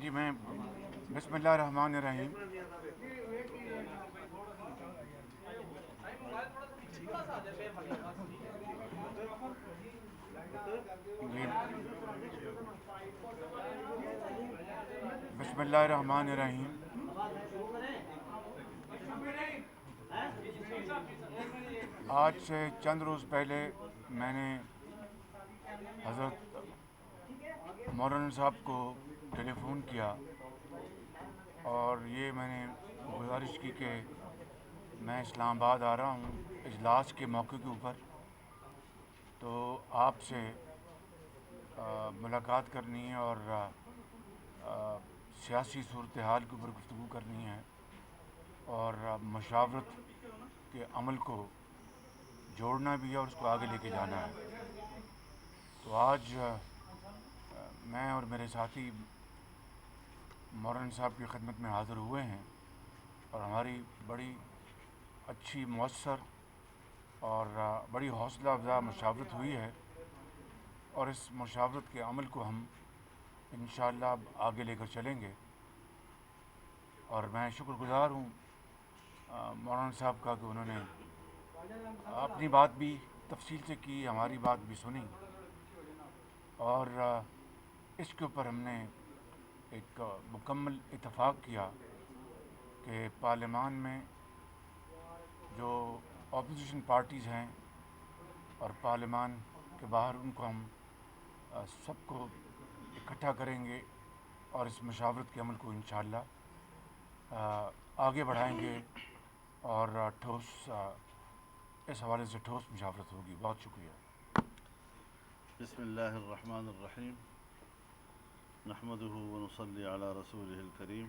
جی میں بسم اللہ الرحمن الرحیم. جی بسم اللہ الرحمن الرحیم. آج سے چند روز پہلے میں نے حضرت مولانا صاحب کو ٹیلی فون کیا اور یہ میں نے گزارش کی کہ میں اسلام آباد آ رہا ہوں اجلاس کے موقع کے اوپر، تو آپ سے ملاقات کرنی ہے اور سیاسی صورتحال کے اوپر گفتگو کرنی ہے اور مشاورت کے عمل کو جوڑنا بھی ہے اور اس کو آگے لے کے جانا ہے. تو آج میں اور میرے ساتھی مولانا صاحب کی خدمت میں حاضر ہوئے ہیں اور ہماری بڑی اچھی مؤثر اور بڑی حوصلہ افزا مشاورت ہوئی ہے، اور اس مشاورت کے عمل کو ہم انشاءاللہ اب آگے لے کر چلیں گے. اور میں شکر گزار ہوں مولانا صاحب کا کہ انہوں نے اپنی بات بھی تفصیل سے کی، ہماری بات بھی سنی، اور اس کے اوپر ہم نے ایک مکمل اتفاق کیا کہ پارلیمان میں جو اپوزیشن پارٹیز ہیں اور پارلیمان کے باہر ان کو ہم سب کو اکٹھا کریں گے اور اس مشاورت کے عمل کو انشاءاللہ آگے بڑھائیں گے، اور ٹھوس اس حوالے سے ٹھوس مشاورت ہوگی. بہت شکریہ. بسم اللہ الرحمن الرحیم نحمدہ ونصلی علی رسولہ الکریم.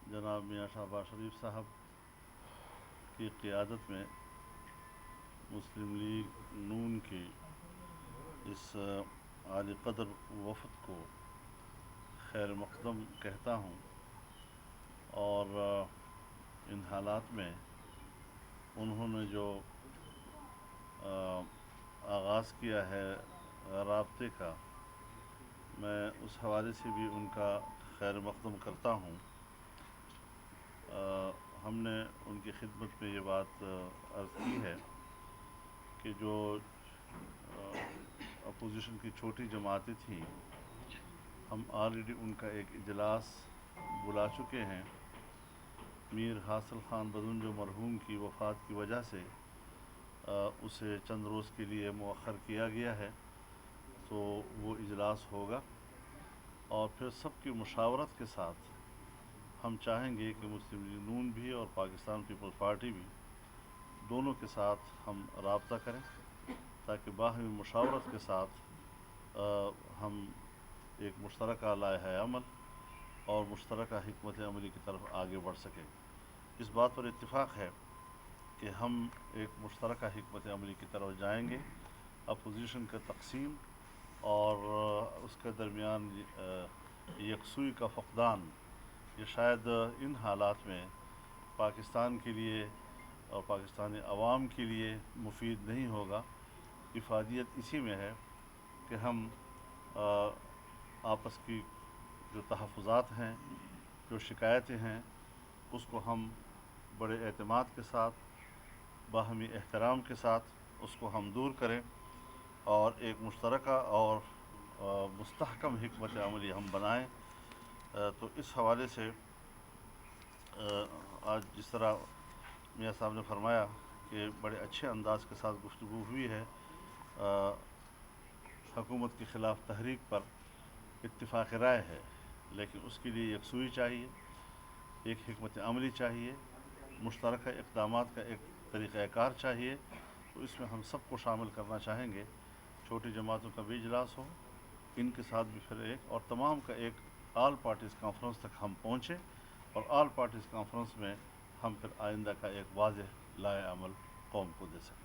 جناب میاں شہباز شریف صاحب کی قیادت میں مسلم لیگ نون کی اس عالی قدر وفد کو خیر مقدم کہتا ہوں، اور ان حالات میں انہوں نے جو آغاز کیا ہے رابطے کا، میں اس حوالے سے بھی ان کا خیر مقدم کرتا ہوں. ہم نے ان کی خدمت میں یہ بات عرض کی ہے کہ جو اپوزیشن کی چھوٹی جماعتیں تھیں، ہم آلریڈی ان کا ایک اجلاس بلا چکے ہیں. میر حاصل خان بدن جو مرحوم کی وفات کی وجہ سے اسے چند روز کے لیے مؤخر کیا گیا ہے، تو وہ اجلاس ہوگا، اور پھر سب کی مشاورت کے ساتھ ہم چاہیں گے کہ مسلم لیگ نون بھی اور پاکستان پیپلز پارٹی بھی دونوں کے ساتھ ہم رابطہ کریں، تاکہ باہمی مشاورت کے ساتھ ہم ایک مشترکہ لائحہ عمل اور مشترکہ حکمت عملی کی طرف آگے بڑھ سکیں. اس بات پر اتفاق ہے کہ ہم ایک مشترکہ حکمت عملی کی طرف جائیں گے. اپوزیشن کا تقسیم اور اس کے درمیان یکسوئی کا فقدان، یہ شاید ان حالات میں پاکستان کے لیے اور پاکستانی عوام کے لیے مفید نہیں ہوگا. افادیت اسی میں ہے کہ ہم آپس کی جو تحفظات ہیں، جو شکایتیں ہیں، اس کو ہم بڑے اعتماد کے ساتھ، باہمی احترام کے ساتھ اس کو ہم دور کریں، اور ایک مشترکہ اور مستحکم حکمت عملی ہم بنائیں. تو اس حوالے سے آج جس طرح میاں صاحب نے فرمایا کہ بڑے اچھے انداز کے ساتھ گفتگو ہوئی ہے. حکومت کے خلاف تحریک پر اتفاق رائے ہے، لیکن اس کے لیے یکسوئی چاہیے، ایک حکمت عملی چاہیے، مشترکہ اقدامات کا ایک طریقہ کار چاہیے. تو اس میں ہم سب کو شامل کرنا چاہیں گے. چھوٹی جماعتوں کا بھی اجلاس ہو، ان کے ساتھ بھی پھر ایک، اور تمام کا ایک آل پارٹیز کانفرنس تک ہم پہنچیں، اور آل پارٹیز کانفرنس میں ہم پھر آئندہ کا ایک واضح لائحہ عمل قوم کو دے سکیں.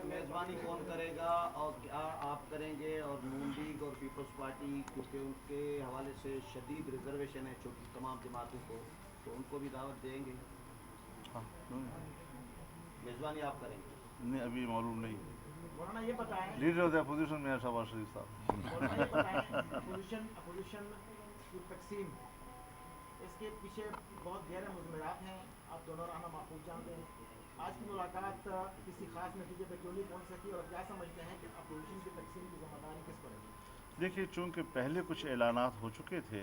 میزبانی کون کرے گا، اور کیا آپ کریں گے؟ اور نون لیگ اور پیپلز پارٹی، کیونکہ ان کے حوالے سے شدید ریزرویشن ہے چھوٹی تمام جماعتوں کو، تو ان کو بھی دعوت دیں گے؟ ہاں میزبانی آپ کریں گے؟ نہیں، ابھی معلوم نہیں. मौलाना ये बताएं, लीडर ऑफ द अपोजिशन मियां शहबाज शरीफ साहब। मौलाना ये बताएं, अपोजिशन की तकसीम, इसके पीछे बहुत गहरे मुज़मरात हैं, आप दोनों रहना महफूज जानते हैं। आज की मुलाकात किसी खास नतीजे पर क्यों नहीं पहुंच सकी, और क्या समझते हैं कि अपोजिशन की तकसीम की जिम्मेदारी किस पर है? देखिए, चूँकि पहले कुछ ऐलानात हो चुके थे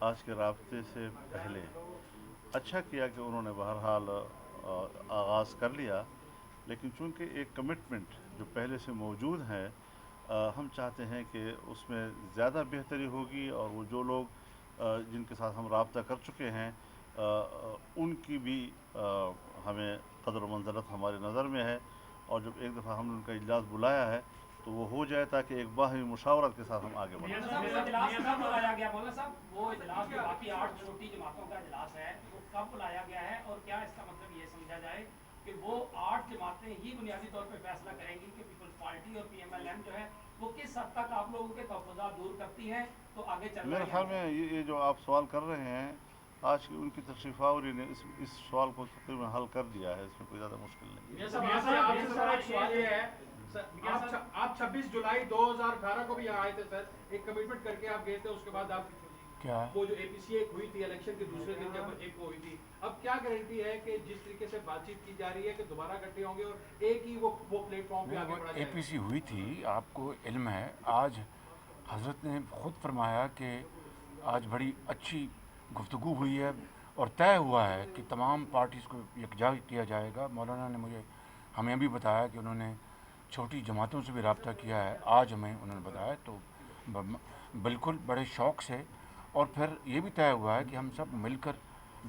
आज के राब्ते से पहले, अच्छा किया कि उन्होंने बहरहाल आगाज़ कर लिया, लेकिन चूँकि एक कमिटमेंट जो पहले से मौजूद है, हम चाहते हैं कि उसमें ज़्यादा बेहतरी होगी, और वो जो लोग जिनके साथ हम राब्ता कर चुके हैं उनकी भी हमें कदर व मंज़लत हमारी नज़र में है, और जब एक दफ़ा हमने उनका इजलास बुलाया है तो वो हो जाए, ताकि एक बाहमी मुशावरत के साथ हम आगे बढ़ें। वो इजलास कब बुलाया गया मौलाना साहब? वो इजलास जो बाकी 8 छोटी जमातों का इजलास है, वो कब बुलाया गया है, और क्या इसका मतलब ये समझा जाए कि वो 8 जमातें ही बुनियादी तौर पर फैसला करेंगी कि पीपल्स पार्टी और PMLN जो है वो किस हद तक आप लोगों के तहफ़्फ़ुज़ात दूर करती हैं, तो आगे चल मेरे ख्याल में ये जो आप सवाल कर रहे हैं, आज की उनकी तशरीफ़ आवरी ने इस सवाल को तकरीबन हल कर दिया है, इसमें कोई ज़्यादा मुश्किल नहीं है। मियां साहब, आपसे सर एक सवाल ये है, आप 26 जुलाई 2018 को भी यहाँ आए थे सर, एक कमिटमेंट करके आप गए थे, उसके बाद आप क्या वो जो APC एक हुई थी इलेक्शन के दूसरे दिन जब एक वो हुई थी, अब क्या गारंटी है कि जिस तरीके से बातचीत की जा रही है कि दोबारा इकट्ठे होंगे और एक ही वो प्लेटफॉर्म पे आगे बढ़ा जाएगा? APC हुई थी, आपको इल्म है। आज हज़रत ने ख़ुद फरमाया कि आज बड़ी अच्छी गुफ्तगू हुई है और तय हुआ है कि तमाम पार्टीज़ को यकजा किया जाएगा। मौलाना ने मुझे हमें भी बताया कि उन्होंने छोटी जमातों से भी रब्ता किया है, आज हमें उन्होंने बताया, तो बिल्कुल बड़े शौक़ से। और फिर ये भी तय हुआ है कि हम सब मिलकर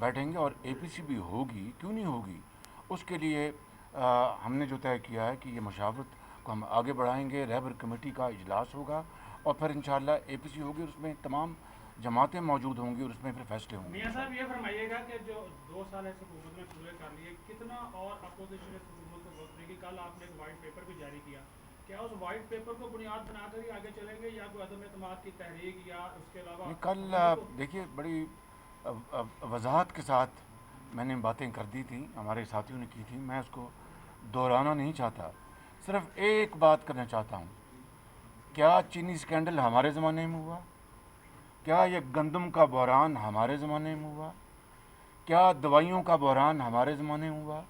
बैठेंगे और APC भी होगी, क्यों नहीं होगी। उसके लिए हमने जो तय किया है कि ये मशावरत को हम आगे बढ़ाएंगे, रहबर कमेटी का इजलास होगा और फिर इंशाअल्लाह APC होगी, और उसमें तमाम जमातें मौजूद होंगी और उसमें फिर फैसले होंगे। मियां साहब ये फरमाइएगा कि जो 2 साल ऐसे हुकूमत में पूरे कर लिए, कितना और अपोजिशन इस हुकूमत को वक्त देगी? कल आपने एक वाइट पेपर भी जारी किया, क्या उस वाइट पेपर को बुनियाद बनाकर ही आगे चलेंगे, या कोई अदम एतमाद की तहरीक, या उसके अलावा? कल देखिए बड़ी वजाहत के साथ मैंने बातें कर दी थी, हमारे साथियों ने की थी, मैं उसको दोहराना नहीं चाहता, सिर्फ एक बात करना चाहता हूँ। क्या चीनी स्कैंडल हमारे ज़माने में हुआ? क्या ये गंदम का बहरान हमारे ज़माने में हुआ? क्या दवाइयों का बहरान हमारे ज़माने में हुआ?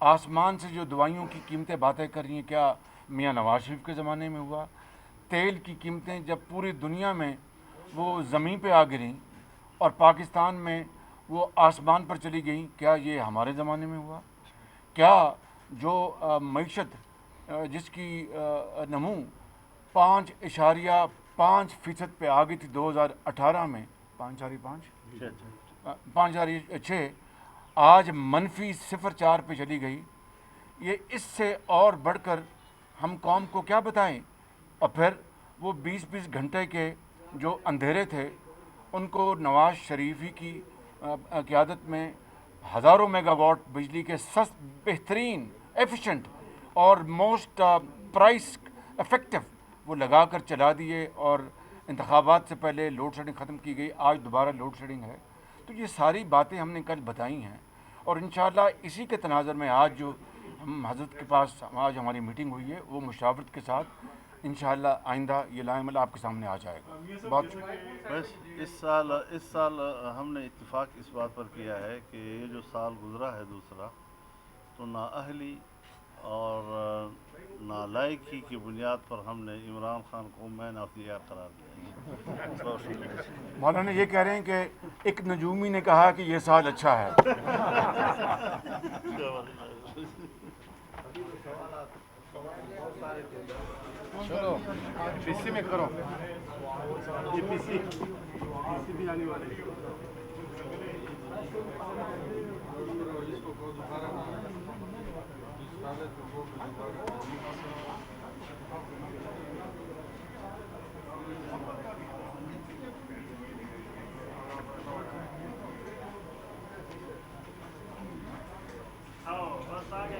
आसमान से जो दवाइयों की कीमतें बातें कर रही हैं, क्या मियां नवाज शरीफ के ज़माने में हुआ? तेल की कीमतें जब पूरी दुनिया में वो ज़मीन पे आ गिरी और पाकिस्तान में वो आसमान पर चली गई, क्या ये हमारे ज़माने में हुआ? क्या जो मईशत जिसकी नमू 5.5% पे आ गई थी 2018 में, 5.6, आज मनफी 0.4 पे चली गई। ये इससे और बढ़कर हम कौम को क्या बताएं? और फिर वो 20-20 घंटे के जो अंधेरे थे, उनको नवाज शरीफ ही की क़यादत में हज़ारों मेगावाट बिजली के सस्त, बेहतरीन, एफिशिएंट और मोस्ट प्राइस इफ़ेक्टिव वो लगा कर चला दिए, और इंतखाबात से पहले लोड शेडिंग ख़त्म की गई, आज दोबारा लोड शेडिंग है। तो ये सारी बातें हमने कल बताई हैं, और इंशाअल्लाह इसी के तनाज़र में आज जो हम हज़रत के पास आज हमारी मीटिंग हुई है, वो मुशावरत के साथ इंशाअल्लाह आइंदा ये लाएमल आपके सामने आ जाएगा। बहुत बस इस साल हमने इत्तेफाक इस बात पर किया है कि ये जो साल गुज़रा है दूसरा, तो नाअहली और नालायकी की बुनियाद पर हमने इमरान खान को मैन ऑफ द ईयर करार दिया है। मौलाना ये कह रहे हैं कि एक नजूमी ने कहा कि ये साल अच्छा है। चलो APC में करो, APC भी आने वाले हैं। बस आ गया,